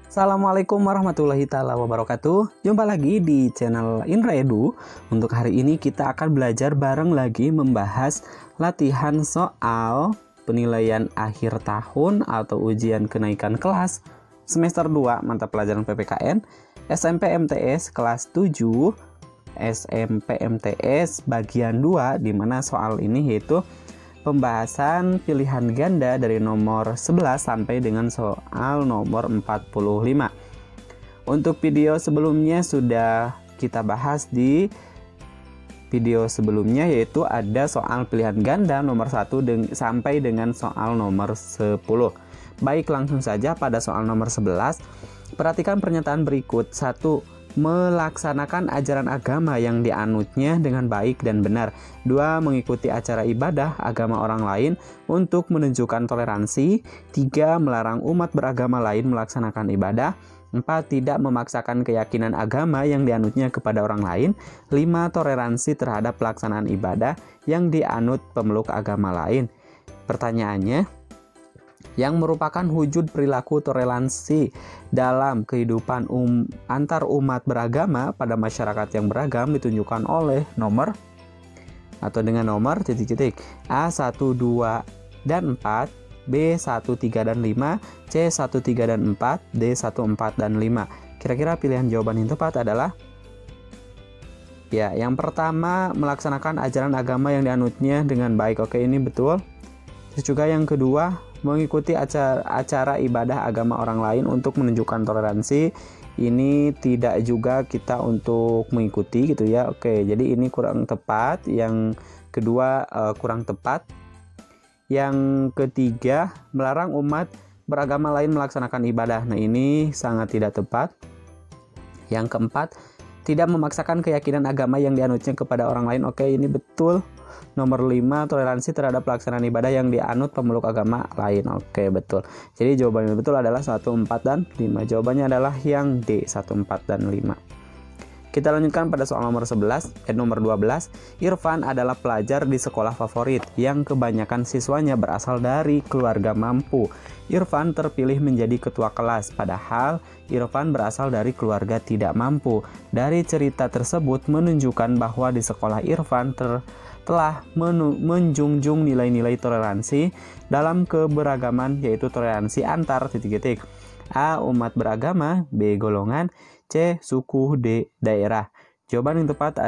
Assalamualaikum warahmatullahi taala wabarakatuh. Jumpa lagi di channel Indra Edu. Untuk hari ini kita akan belajar bareng lagi membahas latihan soal penilaian akhir tahun atau ujian kenaikan kelas semester 2 mata pelajaran PPKN SMP MTS kelas 7 SMP MTS bagian 2, di mana soal ini yaitu pembahasan pilihan ganda dari nomor 11 sampai dengan soal nomor 45. Untuk video sebelumnya sudah kita bahas di video sebelumnya, yaitu ada soal pilihan ganda nomor 1 sampai dengan soal nomor 10. Baik, langsung saja pada soal nomor 11. Perhatikan pernyataan berikut. 1. Melaksanakan ajaran agama yang dianutnya dengan baik dan benar. 2. Mengikuti acara ibadah agama orang lain untuk menunjukkan toleransi. 3. Melarang umat beragama lain melaksanakan ibadah. 4. Tidak memaksakan keyakinan agama yang dianutnya kepada orang lain. 5. Toleransi terhadap pelaksanaan ibadah yang dianut pemeluk agama lain. Pertanyaannya, yang merupakan wujud perilaku toleransi dalam kehidupan antar umat beragama pada masyarakat yang beragam ditunjukkan oleh nomor atau dengan nomor A 1, 2, dan 4, B 1, 3, dan 5, C 1, 3, dan 4, D 1, 4, dan 5. Kira-kira pilihan jawaban yang tepat adalah ya, yang pertama, melaksanakan ajaran agama yang dianutnya dengan baik. Oke, ini betul. Terus juga yang kedua, mengikuti acara ibadah agama orang lain untuk menunjukkan toleransi. Ini tidak juga kita untuk mengikuti gitu ya. Oke, jadi ini kurang tepat. Yang kedua kurang tepat. Yang ketiga, melarang umat beragama lain melaksanakan ibadah. Nah, ini sangat tidak tepat. Yang keempat, tidak memaksakan keyakinan agama yang dianutnya kepada orang lain. Oke, ini betul. Nomor 5, toleransi terhadap pelaksanaan ibadah yang dianut pemeluk agama lain. Oke, betul. Jadi jawaban yang betul adalah 1, 4, dan 5. Jawabannya adalah yang D, 1, 4, dan 5. Kita lanjutkan pada soal nomor 12. Irfan adalah pelajar di sekolah favorit yang kebanyakan siswanya berasal dari keluarga mampu. Irfan terpilih menjadi ketua kelas, padahal Irfan berasal dari keluarga tidak mampu. Dari cerita tersebut menunjukkan bahwa di sekolah Irfan telah menjunjung nilai-nilai toleransi dalam keberagaman, yaitu toleransi antar A. Umat beragama, B. Golongan, C. Suku, D. Daerah. Jawaban yang tepat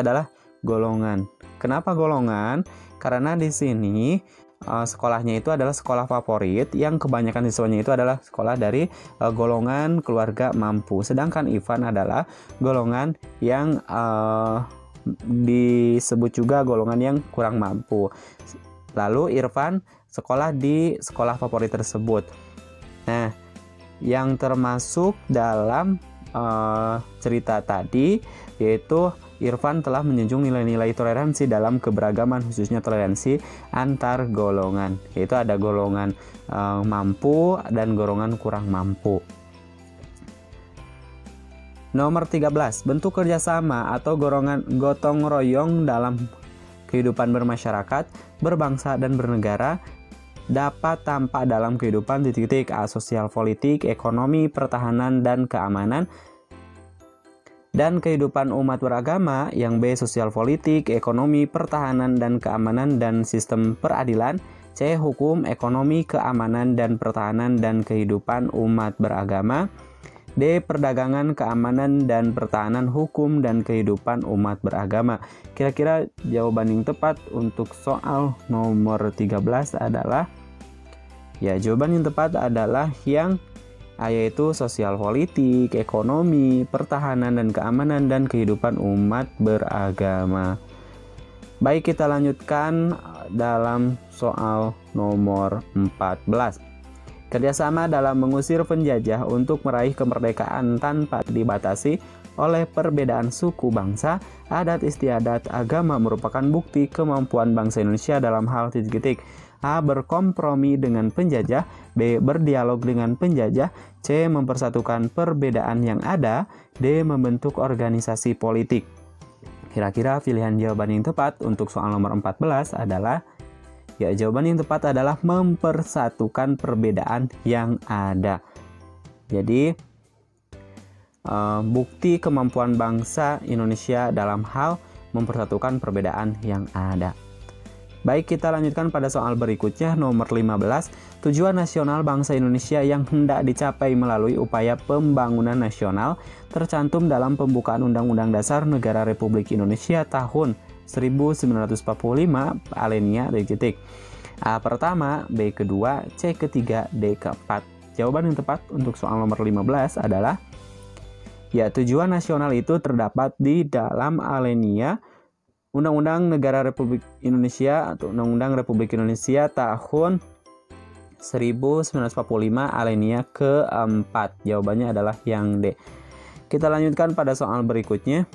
adalah golongan. Kenapa golongan? Karena di sini sekolahnya itu adalah sekolah favorit yang kebanyakan siswanya itu adalah sekolah dari golongan keluarga mampu. Sedangkan Irfan adalah golongan yang disebut juga golongan yang kurang mampu. Lalu Irfan sekolah di sekolah favorit tersebut. Nah, yang termasuk dalam cerita tadi yaitu Irfan telah menjunjung nilai-nilai toleransi dalam keberagaman, khususnya toleransi antar golongan, yaitu ada golongan mampu dan golongan kurang mampu. Nomor 13, bentuk kerjasama atau gotong royong dalam kehidupan bermasyarakat, berbangsa, dan bernegara dapat tampak dalam kehidupan A. Sosial politik, ekonomi, pertahanan, dan keamanan, dan kehidupan umat beragama yang B. Sosial politik, ekonomi, pertahanan, dan keamanan, dan sistem peradilan. C. Hukum, ekonomi, keamanan, dan pertahanan, dan kehidupan umat beragama. D. Perdagangan, keamanan, dan pertahanan, hukum, dan kehidupan umat beragama. Kira-kira jawaban yang tepat untuk soal nomor 13 adalah jawaban yang tepat adalah yang A, yaitu sosial politik, ekonomi, pertahanan, dan keamanan, dan kehidupan umat beragama. Baik, kita lanjutkan dalam soal nomor 14. Kerjasama dalam mengusir penjajah untuk meraih kemerdekaan tanpa dibatasi oleh perbedaan suku, bangsa, adat istiadat, agama merupakan bukti kemampuan bangsa Indonesia dalam hal A. Berkompromi dengan penjajah, B. Berdialog dengan penjajah, C. Mempersatukan perbedaan yang ada, D. Membentuk organisasi politik. Kira-kira pilihan jawaban yang tepat untuk soal nomor 14 adalah Ya, jawaban yang tepat adalah mempersatukan perbedaan yang ada. Jadi, bukti kemampuan bangsa Indonesia dalam hal mempersatukan perbedaan yang ada. Baik, kita lanjutkan pada soal berikutnya, nomor 15. Tujuan nasional bangsa Indonesia yang hendak dicapai melalui upaya pembangunan nasional tercantum dalam pembukaan Undang-Undang Dasar Negara Republik Indonesia tahun 1945, alinea titik. A pertama, B kedua, C ketiga, D keempat. Jawaban yang tepat untuk soal nomor 15 adalah ya, tujuan nasional itu terdapat di dalam alinea Undang-Undang Negara Republik Indonesia atau Undang-Undang Republik Indonesia tahun 1945 alinea keempat. Jawabannya adalah yang D. Kita lanjutkan pada soal berikutnya.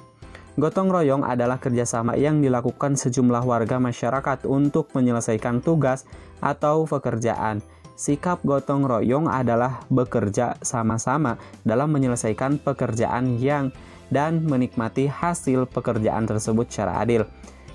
Gotong royong adalah kerjasama yang dilakukan sejumlah warga masyarakat untuk menyelesaikan tugas atau pekerjaan. Sikap gotong royong adalah bekerja sama-sama dalam menyelesaikan pekerjaan dan menikmati hasil pekerjaan tersebut secara adil.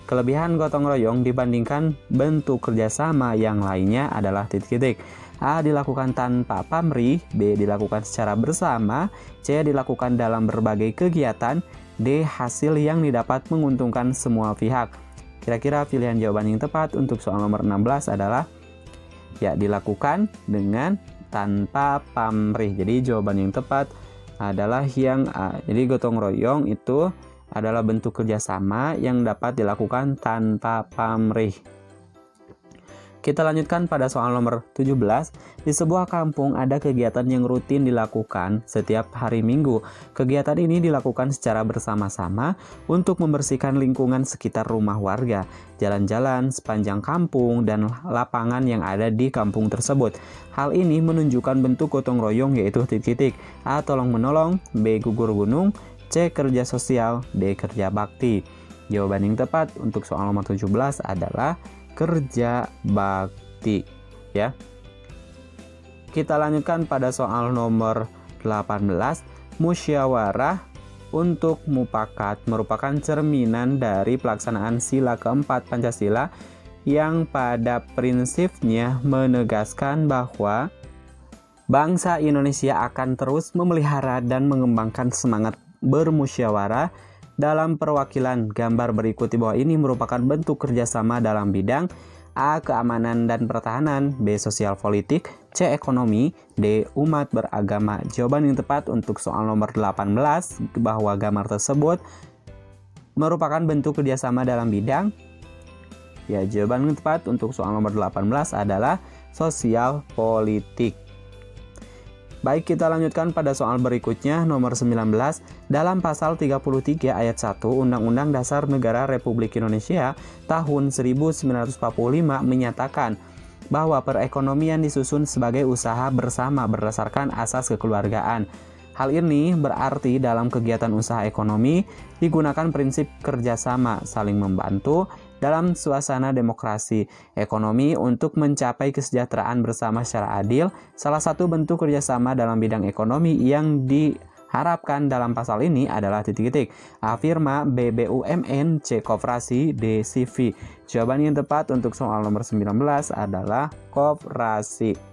Kelebihan gotong royong dibandingkan bentuk kerjasama yang lainnya adalah titik-titik. A. Dilakukan tanpa pamrih, B. Dilakukan secara bersama, C. Dilakukan dalam berbagai kegiatan, D. Hasil yang didapat menguntungkan semua pihak. Kira-kira pilihan jawaban yang tepat untuk soal nomor 16 adalah ya, dilakukan dengan tanpa pamrih. Jadi jawaban yang tepat adalah yang A. Jadi gotong royong itu adalah bentuk kerjasama yang dapat dilakukan tanpa pamrih. Kita lanjutkan pada soal nomor 17. Di sebuah kampung ada kegiatan yang rutin dilakukan setiap hari Minggu. Kegiatan ini dilakukan secara bersama-sama untuk membersihkan lingkungan sekitar rumah warga, jalan-jalan sepanjang kampung, dan lapangan yang ada di kampung tersebut. Hal ini menunjukkan bentuk gotong royong yaitu titik-titik. A. Tolong-menolong, B. Gugur gunung, C. Kerja sosial, D. Kerja bakti. Jawaban yang tepat untuk soal nomor 17 adalah kerja bakti, ya. Kita lanjutkan pada soal nomor 18. Musyawarah untuk mufakat merupakan cerminan dari pelaksanaan sila keempat Pancasila yang pada prinsipnya menegaskan bahwa bangsa Indonesia akan terus memelihara dan mengembangkan semangat bermusyawarah dalam perwakilan. Gambar berikut di bawah ini merupakan bentuk kerjasama dalam bidang A. Keamanan dan pertahanan, B. Sosial politik, C. Ekonomi, D. Umat beragama. Jawaban yang tepat untuk soal nomor 18 bahwa gambar tersebut merupakan bentuk kerjasama dalam bidang ya, jawaban yang tepat untuk soal nomor 18 adalah sosial politik. Baik, kita lanjutkan pada soal berikutnya, nomor 19. Dalam pasal 33 ayat 1 Undang-Undang Dasar Negara Republik Indonesia tahun 1945 menyatakan bahwa perekonomian disusun sebagai usaha bersama berdasarkan asas kekeluargaan. Hal ini berarti dalam kegiatan usaha ekonomi digunakan prinsip kerjasama, saling membantu, dalam suasana demokrasi ekonomi untuk mencapai kesejahteraan bersama secara adil. Salah satu bentuk kerjasama dalam bidang ekonomi yang diharapkan dalam pasal ini adalah titik-titik. A. Firma, B. BUMN, C. Koperasi, D. CV. Jawaban yang tepat untuk soal nomor 19 adalah koperasi.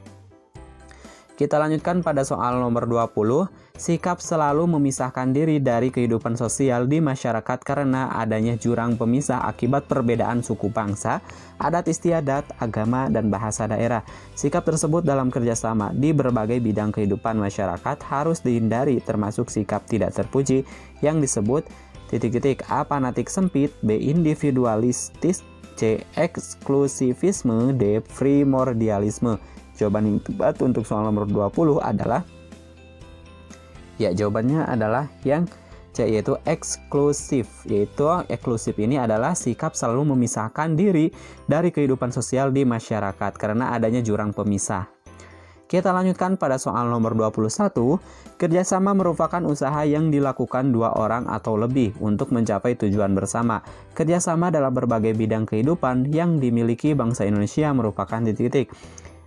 Kita lanjutkan pada soal nomor 20. Sikap selalu memisahkan diri dari kehidupan sosial di masyarakat karena adanya jurang pemisah akibat perbedaan suku bangsa, adat istiadat, agama, dan bahasa daerah. Sikap tersebut dalam kerjasama di berbagai bidang kehidupan masyarakat harus dihindari, termasuk sikap tidak terpuji yang disebut titik-titik. A. Fanatik sempit, B. Individualistis, C. Eksklusivisme, D. Primordialisme. Jawaban yang tepat untuk soal nomor 20 adalah ya, jawabannya adalah yang C, yaitu eksklusif. Yaitu eksklusif ini adalah sikap selalu memisahkan diri dari kehidupan sosial di masyarakat karena adanya jurang pemisah. Kita lanjutkan pada soal nomor 21. Kerjasama merupakan usaha yang dilakukan dua orang atau lebih untuk mencapai tujuan bersama. Kerjasama dalam berbagai bidang kehidupan yang dimiliki bangsa Indonesia merupakan titik-titik.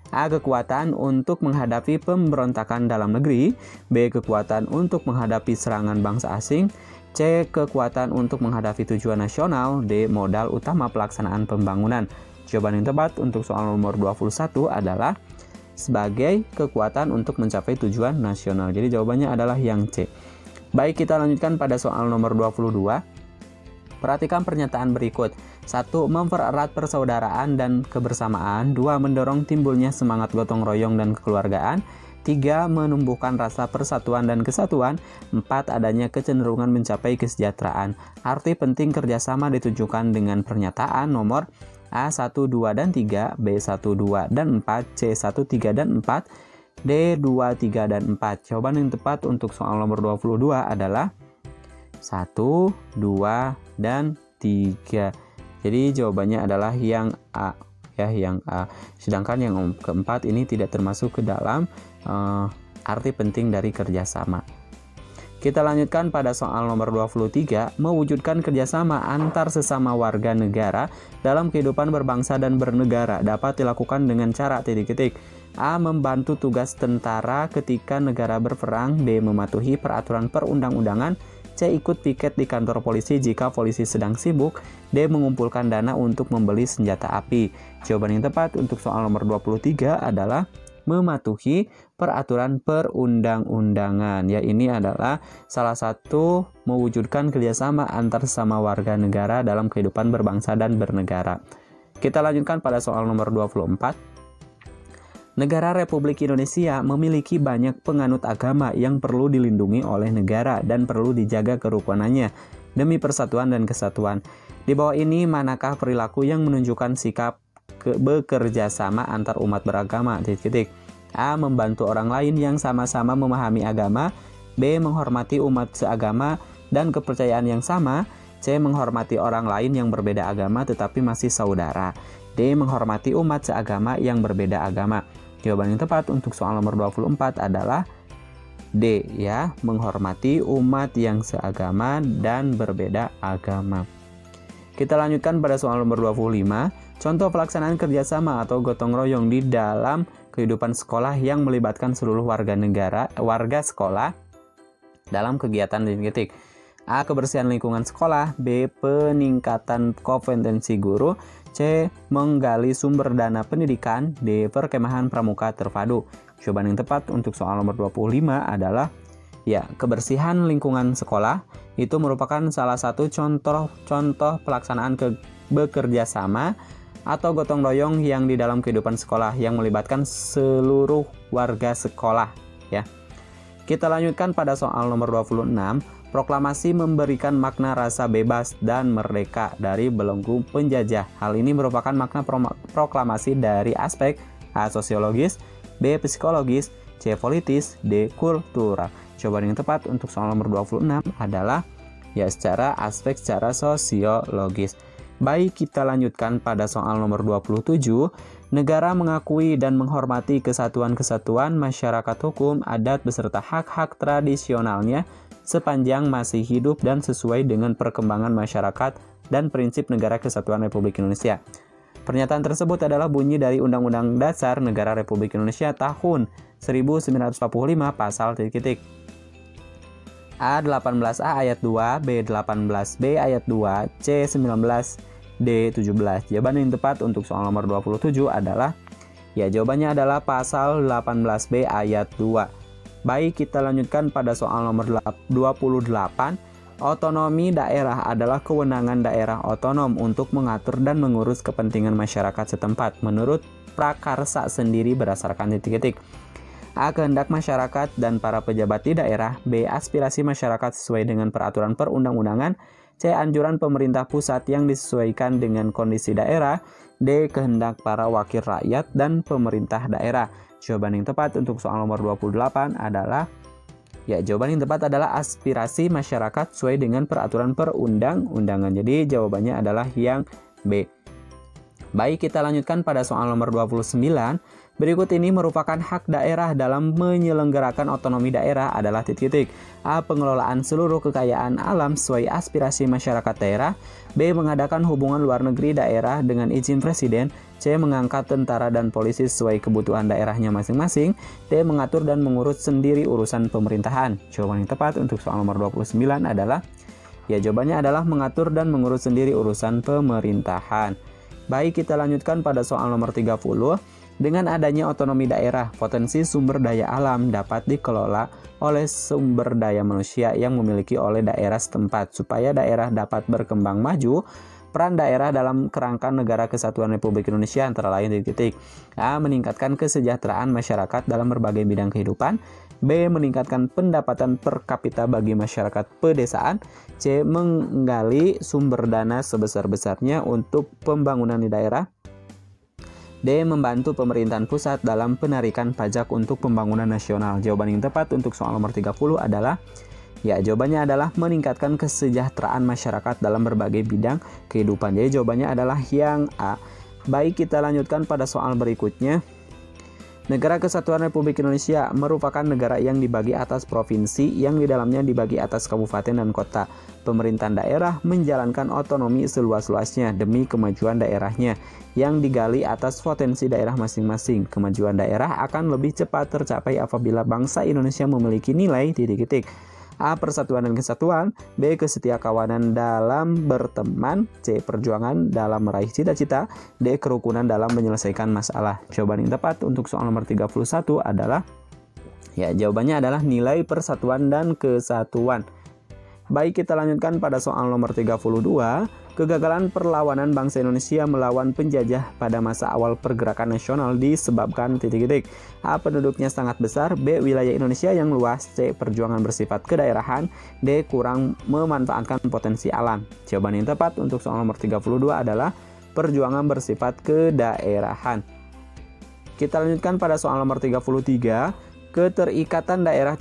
A. Kekuatan untuk menghadapi pemberontakan dalam negeri, B. Kekuatan untuk menghadapi serangan bangsa asing, C. Kekuatan untuk menghadapi tujuan nasional, D. Modal utama pelaksanaan pembangunan. Jawaban yang tepat untuk soal nomor 21 adalah sebagai kekuatan untuk mencapai tujuan nasional. Jadi jawabannya adalah yang C. Baik, kita lanjutkan pada soal nomor 22. Perhatikan pernyataan berikut. 1. Mempererat persaudaraan dan kebersamaan. 2. Mendorong timbulnya semangat gotong royong dan kekeluargaan. 3. Menumbuhkan rasa persatuan dan kesatuan. 4. Adanya kecenderungan mencapai kesejahteraan. Arti penting kerjasama ditunjukkan dengan pernyataan nomor A 1, 2, dan 3, B 1, 2, dan 4, C 1, 3, dan 4, D 2, 3, dan 4. Jawaban yang tepat untuk soal nomor 22 adalah 1, 2, dan 3. Jadi jawabannya adalah yang A, ya, yang A. Sedangkan yang keempat ini tidak termasuk ke dalam arti penting dari kerjasama. Kita lanjutkan pada soal nomor 23, mewujudkan kerjasama antar sesama warga negara dalam kehidupan berbangsa dan bernegara dapat dilakukan dengan cara titik-titik. A. Membantu tugas tentara ketika negara berperang. B. Mematuhi peraturan perundang-undangan. C. Ikut piket di kantor polisi jika polisi sedang sibuk. D. Mengumpulkan dana untuk membeli senjata api. Jawaban yang tepat untuk soal nomor 23 adalah mematuhi peraturan perundang-undangan. Ya, ini adalah salah satu mewujudkan kerjasama antar sesama warga negara dalam kehidupan berbangsa dan bernegara. Kita lanjutkan pada soal nomor 24. Negara Republik Indonesia memiliki banyak penganut agama yang perlu dilindungi oleh negara dan perlu dijaga kerukunannya demi persatuan dan kesatuan. Di bawah ini manakah perilaku yang menunjukkan sikap bekerja sama antar umat beragama? Titik-titik. A. Membantu orang lain yang sama-sama memahami agama. B. Menghormati umat seagama dan kepercayaan yang sama. C. Menghormati orang lain yang berbeda agama tetapi masih saudara. D. Menghormati umat seagama yang berbeda agama. Jawaban yang tepat untuk soal nomor 24 adalah D, ya, menghormati umat yang seagama dan berbeda agama. Kita lanjutkan pada soal nomor 25. Contoh pelaksanaan kerjasama atau gotong royong di dalam kehidupan sekolah yang melibatkan seluruh warga sekolah dalam kegiatan titik. A. Kebersihan lingkungan sekolah. B. Peningkatan kompetensi guru. C. Menggali sumber dana pendidikan. D. Perkemahan pramuka terpadu. Jawaban yang tepat untuk soal nomor 25 adalah ya, kebersihan lingkungan sekolah. Itu merupakan salah satu contoh pelaksanaan bekerja sama atau gotong royong yang di dalam kehidupan sekolah yang melibatkan seluruh warga sekolah, ya. Kita lanjutkan pada soal nomor 26. Proklamasi memberikan makna rasa bebas dan merdeka dari belenggu penjajah. Hal ini merupakan makna proklamasi dari aspek A. Sosiologis, B. Psikologis, C. Politis, D. Kultural. Jawaban yang tepat untuk soal nomor 26 adalah ya, secara sosiologis. Baik, kita lanjutkan pada soal nomor 27. Negara mengakui dan menghormati kesatuan-kesatuan masyarakat hukum, adat beserta hak-hak tradisionalnya sepanjang masih hidup dan sesuai dengan perkembangan masyarakat dan prinsip Negara Kesatuan Republik Indonesia. Pernyataan tersebut adalah bunyi dari Undang-Undang Dasar Negara Republik Indonesia tahun 1945 pasal titik-titik. A 18A ayat 2, B 18B ayat 2, C 19, D 17. Jawaban yang tepat untuk soal nomor 27 adalah ya, jawabannya adalah pasal 18B ayat 2. Baik, kita lanjutkan pada soal nomor 28. Otonomi daerah adalah kewenangan daerah otonom untuk mengatur dan mengurus kepentingan masyarakat setempat menurut prakarsa sendiri berdasarkan titik-titik. A. Kehendak masyarakat dan para pejabat di daerah. B. Aspirasi masyarakat sesuai dengan peraturan perundang-undangan. C. Anjuran pemerintah pusat yang disesuaikan dengan kondisi daerah. D. Kehendak para wakil rakyat dan pemerintah daerah. Jawaban yang tepat untuk soal nomor 28 adalah ya, jawaban yang tepat adalah aspirasi masyarakat sesuai dengan peraturan perundang-undangan. Jadi jawabannya adalah yang B. Baik, kita lanjutkan pada soal nomor 29. Berikut ini merupakan hak daerah dalam menyelenggarakan otonomi daerah adalah titik-titik. A. Pengelolaan seluruh kekayaan alam sesuai aspirasi masyarakat daerah. B. Mengadakan hubungan luar negeri daerah dengan izin presiden. C. Mengangkat tentara dan polisi sesuai kebutuhan daerahnya masing-masing. D. Mengatur dan mengurus sendiri urusan pemerintahan. Jawaban yang tepat untuk soal nomor 29 adalah ya, jawabannya adalah mengatur dan mengurus sendiri urusan pemerintahan. Baik, kita lanjutkan pada soal nomor 30. Dengan adanya otonomi daerah, potensi sumber daya alam dapat dikelola oleh sumber daya manusia yang memiliki oleh daerah setempat. Supaya daerah dapat berkembang maju, peran daerah dalam kerangka negara kesatuan Republik Indonesia antara lain titik. A. Meningkatkan kesejahteraan masyarakat dalam berbagai bidang kehidupan. B. Meningkatkan pendapatan per kapita bagi masyarakat pedesaan. C. Menggali sumber dana sebesar-besarnya untuk pembangunan di daerah. D. Membantu pemerintahan pusat dalam penarikan pajak untuk pembangunan nasional. Jawaban yang tepat untuk soal nomor 30 adalah jawabannya adalah meningkatkan kesejahteraan masyarakat dalam berbagai bidang kehidupan. Jadi jawabannya adalah yang A. Baik, kita lanjutkan pada soal berikutnya. Negara Kesatuan Republik Indonesia merupakan negara yang dibagi atas provinsi yang di dalamnya dibagi atas kabupaten dan kota. Pemerintahan daerah menjalankan otonomi seluas-luasnya demi kemajuan daerahnya yang digali atas potensi daerah masing-masing. Kemajuan daerah akan lebih cepat tercapai apabila bangsa Indonesia memiliki nilai titik-titik. A. Persatuan dan kesatuan. B. Kesetiakawanan dalam berteman. C. Perjuangan dalam meraih cita-cita. D. Kerukunan dalam menyelesaikan masalah. Jawaban yang tepat untuk soal nomor 31 adalah jawabannya adalah nilai persatuan dan kesatuan. Baik, kita lanjutkan pada soal nomor 32. Kegagalan perlawanan bangsa Indonesia melawan penjajah pada masa awal pergerakan nasional disebabkan titik-titik. A. Penduduknya sangat besar. B. Wilayah Indonesia yang luas. C. Perjuangan bersifat kedaerahan. D. Kurang memanfaatkan potensi alam. Jawaban yang tepat untuk soal nomor 32 adalah perjuangan bersifat kedaerahan. Kita lanjutkan pada soal nomor 33. Keterikatan daerah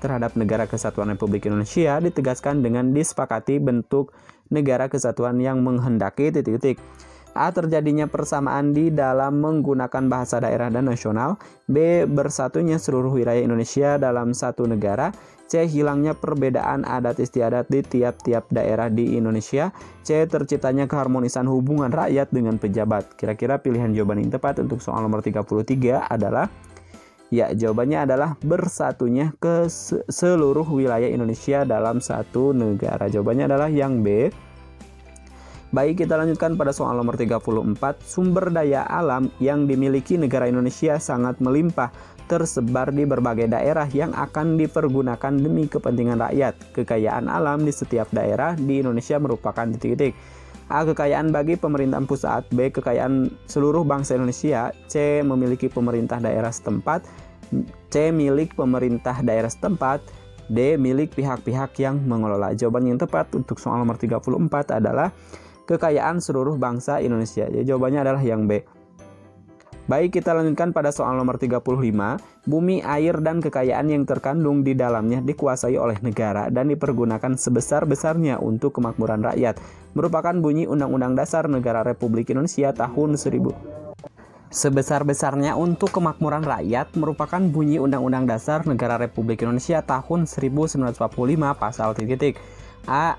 terhadap negara kesatuan Republik Indonesia ditegaskan dengan disepakati bentuk negara kesatuan yang menghendaki titik-titik. A. Terjadinya persamaan di dalam menggunakan bahasa daerah dan nasional. B. Bersatunya seluruh wilayah Indonesia dalam satu negara. C. Hilangnya perbedaan adat istiadat di tiap-tiap daerah di Indonesia. C. Terciptanya keharmonisan hubungan rakyat dengan pejabat. Kira-kira pilihan jawaban yang tepat untuk soal nomor 33 adalah jawabannya adalah bersatunya ke seluruh wilayah Indonesia dalam satu negara. Jawabannya adalah yang B. Baik, kita lanjutkan pada soal nomor 34. Sumber daya alam yang dimiliki negara Indonesia sangat melimpah, tersebar di berbagai daerah yang akan dipergunakan demi kepentingan rakyat. Kekayaan alam di setiap daerah di Indonesia merupakan titik-titik. A. Kekayaan bagi pemerintahan pusat. B. Kekayaan seluruh bangsa Indonesia. C. Memiliki pemerintah daerah setempat. C. Milik pemerintah daerah setempat. D. Milik pihak-pihak yang mengelola. Jawaban yang tepat untuk soal nomor 34 adalah kekayaan seluruh bangsa Indonesia. Jadi jawabannya adalah yang B. Baik, kita lanjutkan pada soal nomor 35. Bumi, air, dan kekayaan yang terkandung di dalamnya dikuasai oleh negara dan dipergunakan sebesar-besarnya untuk kemakmuran rakyat. Merupakan bunyi Undang-Undang Dasar Negara Republik Indonesia tahun 1000. Sebesar-besarnya untuk kemakmuran rakyat merupakan bunyi Undang-Undang Dasar Negara Republik Indonesia tahun 1945 pasal titik-titik. A.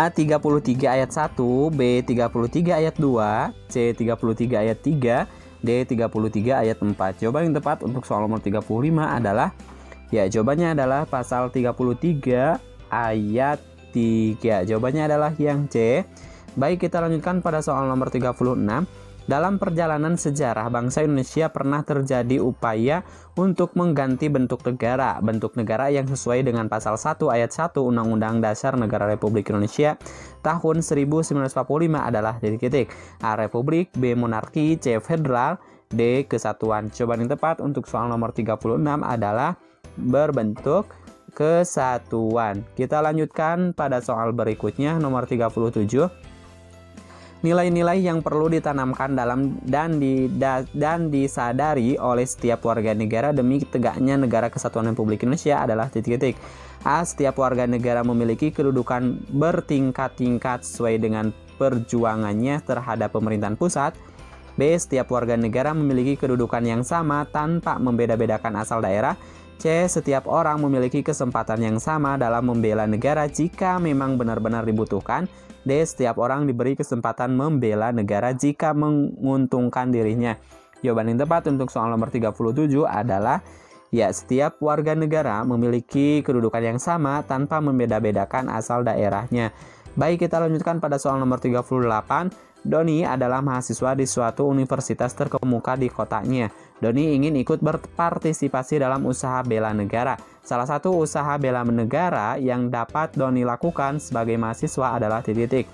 33 ayat 1, B. 33 ayat 2, C. 33 ayat 3, D. 33 ayat 4. Jawaban yang tepat untuk soal nomor 35 adalah jawabannya adalah pasal 33 ayat 3. Jawabannya adalah yang C. Baik, kita lanjutkan pada soal nomor 36. Dalam perjalanan sejarah bangsa Indonesia pernah terjadi upaya untuk mengganti bentuk negara yang sesuai dengan pasal 1 ayat 1 Undang-Undang Dasar Negara Republik Indonesia tahun 1945 adalah titik-titik. A. Republik. B. Monarki. C. Federal. D. Kesatuan. Jawaban yang tepat untuk soal nomor 36 adalah berbentuk kesatuan. Kita lanjutkan pada soal berikutnya nomor 37. Nilai-nilai yang perlu ditanamkan dalam dan disadari oleh setiap warga negara demi tegaknya negara kesatuan Republik Indonesia adalah titik-titik. A. Setiap warga negara memiliki kedudukan bertingkat-tingkat sesuai dengan perjuangannya terhadap pemerintahan pusat. B. Setiap warga negara memiliki kedudukan yang sama tanpa membeda-bedakan asal daerah. C. Setiap orang memiliki kesempatan yang sama dalam membela negara jika memang benar-benar dibutuhkan. D. Setiap orang diberi kesempatan membela negara jika menguntungkan dirinya. Jawaban yang tepat untuk soal nomor 37 adalah Ya, setiap warga negara memiliki kedudukan yang sama tanpa membeda-bedakan asal daerahnya. Baik, kita lanjutkan pada soal nomor 38. Doni adalah mahasiswa di suatu universitas terkemuka di kotanya. Doni ingin ikut berpartisipasi dalam usaha bela negara. Salah satu usaha bela negara yang dapat Doni lakukan sebagai mahasiswa adalah titik-titik.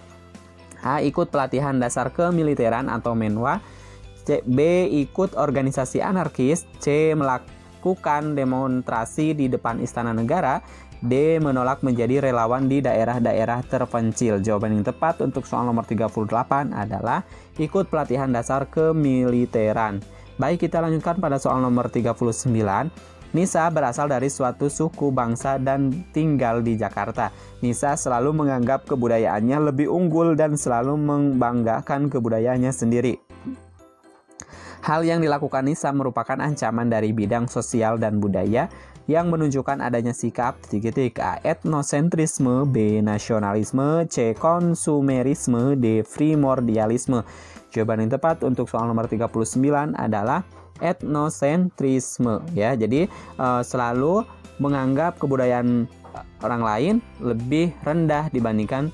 A. Ikut pelatihan dasar kemiliteran atau menwa. B. Ikut organisasi anarkis. C. Melakukan demonstrasi di depan istana negara. D. Menolak menjadi relawan di daerah-daerah terpencil. Jawaban yang tepat untuk soal nomor 38 adalah ikut pelatihan dasar kemiliteran. Baik, kita lanjutkan pada soal nomor 39. Nisa berasal dari suatu suku bangsa dan tinggal di Jakarta. Nisa selalu menganggap kebudayaannya lebih unggul dan selalu membanggakan kebudayaannya sendiri. Hal yang dilakukan Nisa merupakan ancaman dari bidang sosial dan budaya yang menunjukkan adanya sikap titik-titik. A. Etnosentrisme. B. Nasionalisme. C. Konsumerisme. D. Primordialisme. Jawaban yang tepat untuk soal nomor 39 adalah etnosentrisme, ya. Jadi selalu menganggap kebudayaan orang lain lebih rendah dibandingkan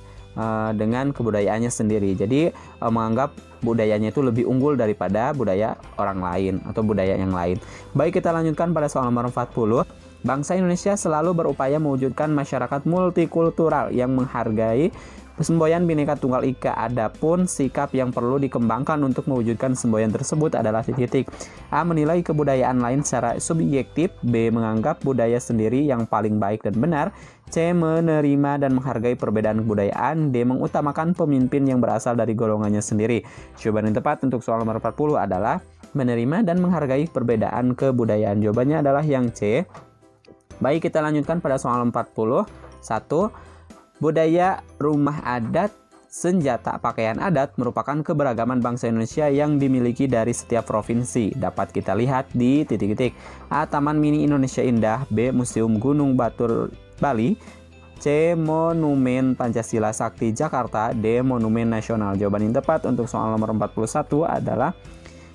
dengan kebudayaannya sendiri. Jadi menganggap budayanya itu lebih unggul daripada budaya orang lain atau budaya yang lain. Baik, kita lanjutkan pada soal nomor 40. Bangsa Indonesia selalu berupaya mewujudkan masyarakat multikultural yang menghargai semboyan Bhinneka Tunggal Ika. Adapun sikap yang perlu dikembangkan untuk mewujudkan semboyan tersebut adalah titik-titik. A. Menilai kebudayaan lain secara subjektif. B. Menganggap budaya sendiri yang paling baik dan benar. C. Menerima dan menghargai perbedaan kebudayaan. D. Mengutamakan pemimpin yang berasal dari golongannya sendiri. Jawaban yang tepat untuk soal nomor 40 adalah menerima dan menghargai perbedaan kebudayaan. Jawabannya adalah yang C. Baik, kita lanjutkan pada soal 41. Budaya rumah adat, senjata pakaian adat merupakan keberagaman bangsa Indonesia yang dimiliki dari setiap provinsi. Dapat kita lihat di titik-titik. A. Taman Mini Indonesia Indah. B. Museum Gunung Batur Bali. C. Monumen Pancasila Sakti Jakarta. D. Monumen Nasional. Jawaban yang tepat untuk soal nomor 41 adalah,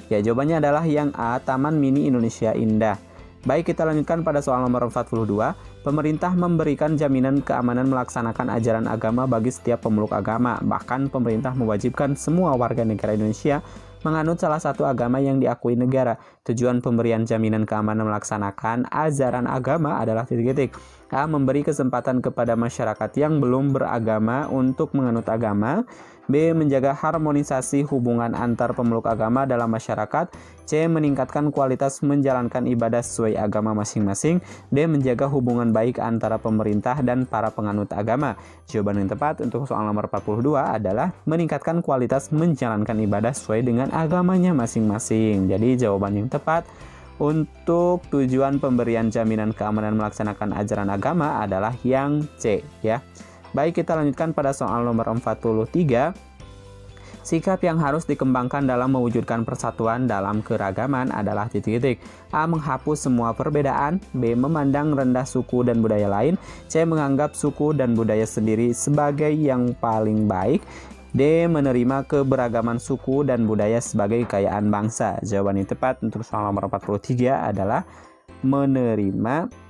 ya, jawabannya adalah yang A. Taman Mini Indonesia Indah. Baik, kita lanjutkan pada soal nomor 42. Pemerintah memberikan jaminan keamanan melaksanakan ajaran agama bagi setiap pemeluk agama. Bahkan pemerintah mewajibkan semua warga negara Indonesia menganut salah satu agama yang diakui negara. Tujuan pemberian jaminan keamanan melaksanakan ajaran agama adalah titik-titik. A. Memberi kesempatan kepada masyarakat yang belum beragama untuk menganut agama. B. Menjaga harmonisasi hubungan antar pemeluk agama dalam masyarakat. C. Meningkatkan kualitas menjalankan ibadah sesuai agama masing-masing. D. Menjaga hubungan baik antara pemerintah dan para penganut agama. Jawaban yang tepat untuk soal nomor 42 adalah meningkatkan kualitas menjalankan ibadah sesuai dengan agamanya masing-masing. Jadi jawaban yang tepat untuk tujuan pemberian jaminan keamanan melaksanakan ajaran agama adalah yang C, ya. Baik, kita lanjutkan pada soal nomor 43. Sikap yang harus dikembangkan dalam mewujudkan persatuan dalam keragaman adalah titik-titik. A. Menghapus semua perbedaan. B. Memandang rendah suku dan budaya lain. C. Menganggap suku dan budaya sendiri sebagai yang paling baik. D. Menerima keberagaman suku dan budaya sebagai kekayaan bangsa. Jawaban yang tepat untuk soal nomor 43 adalah menerima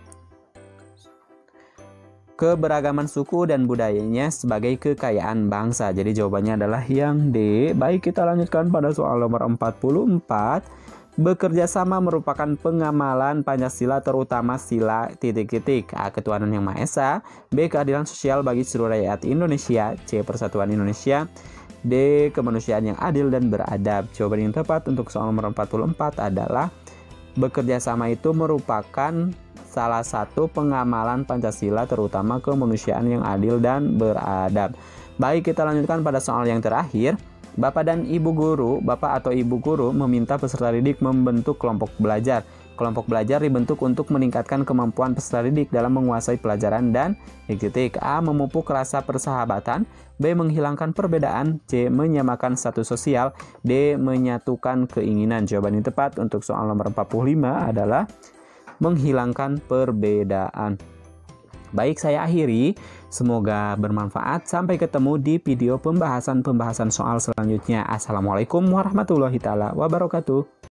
keberagaman suku dan budayanya sebagai kekayaan bangsa. Jadi jawabannya adalah yang D. Baik, kita lanjutkan pada soal nomor 44. Bekerja sama merupakan pengamalan Pancasila, terutama sila titik-titik. A. Ketuhanan yang Maha Esa. B. Keadilan sosial bagi seluruh rakyat Indonesia. C. Persatuan Indonesia. D. Kemanusiaan yang adil dan beradab. Jawaban yang tepat untuk soal nomor 44 adalah bekerja sama itu merupakan salah satu pengamalan Pancasila, terutama kemanusiaan yang adil dan beradab. Baik, kita lanjutkan pada soal yang terakhir. Bapak atau ibu guru meminta peserta didik membentuk kelompok belajar. Kelompok belajar dibentuk untuk meningkatkan kemampuan peserta didik dalam menguasai pelajaran dan titik. A. Memupuk rasa persahabatan. B. Menghilangkan perbedaan. C. Menyamakan status sosial. D. Menyatukan keinginan. Jawaban yang tepat untuk soal nomor 45 adalah menghilangkan perbedaan. Baik, saya akhiri. Semoga bermanfaat. Sampai ketemu di video pembahasan soal selanjutnya. Assalamualaikum warahmatullahi wabarakatuh.